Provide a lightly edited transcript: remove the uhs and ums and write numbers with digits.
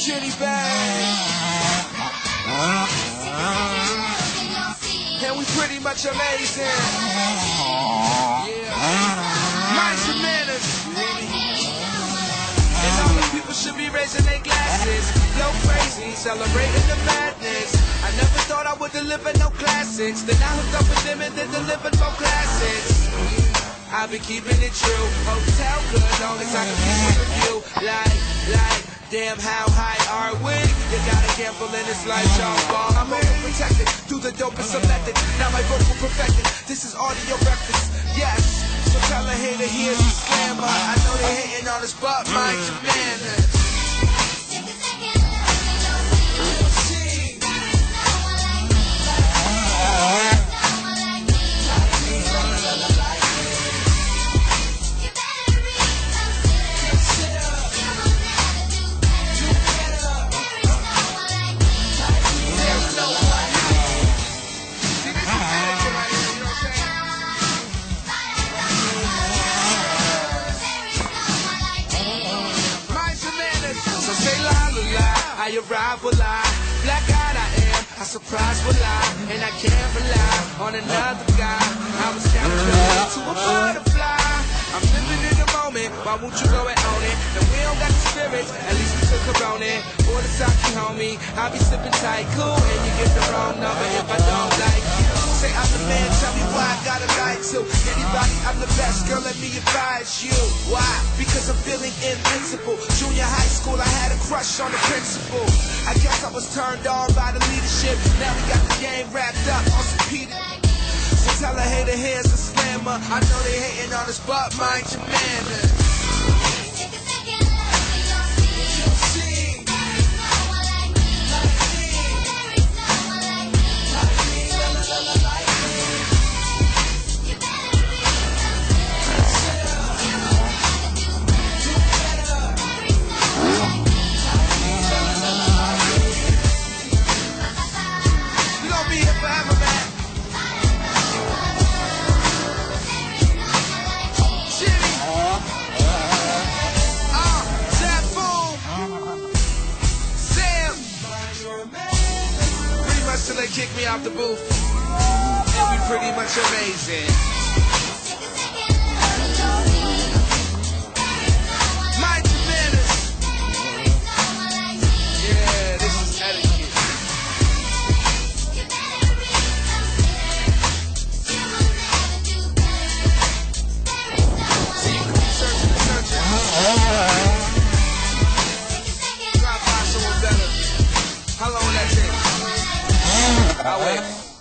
Chiddy bang. And we pretty much amazing. Yeah. Minds and manners. And all the people should be raising their glasses. Flow crazy, celebrating the madness. I never thought I would deliver no classics. Then I hooked up with them and then delivered more classics. I've been keeping it true. Hotel good, long as I can keep it with you. Like, damn, how high are we? You gotta gamble in this life, y'all ball. I'm overprotected, do the dopest of methods. Now my vocal perfected, this is audio records, yes. So tell a hater here's a slammer. I know they hating on us, but mind your manners. I arrive will lie, black-eyed I am, I surprise will lie, and I can't rely on another guy. I was captured to a butterfly. I'm living in the moment, why won't you go and own it? And we don't got the spirit, at least we took a on it. For the sake, homie, I'll be sipping tight, cool, and you get the wrong number if I don't like you. Say I'm the man, tell me why I gotta lie to anybody. I'm the best, girl, let me advise you. Why? Because I'm feeling invincible. Junior high school, I had a crush on the principal. I guess I was turned on by the leadership. Now we got the game wrapped up on some Peter. So tell a hater here's a slammer. I know they hating on us, but mind your manners. Till they kick me out the booth, and we pretty much amazing. Mind your manners. Yeah, this is etiquette. See you cool searching and searching. Try to find someone better. How long will that take? I'll wait.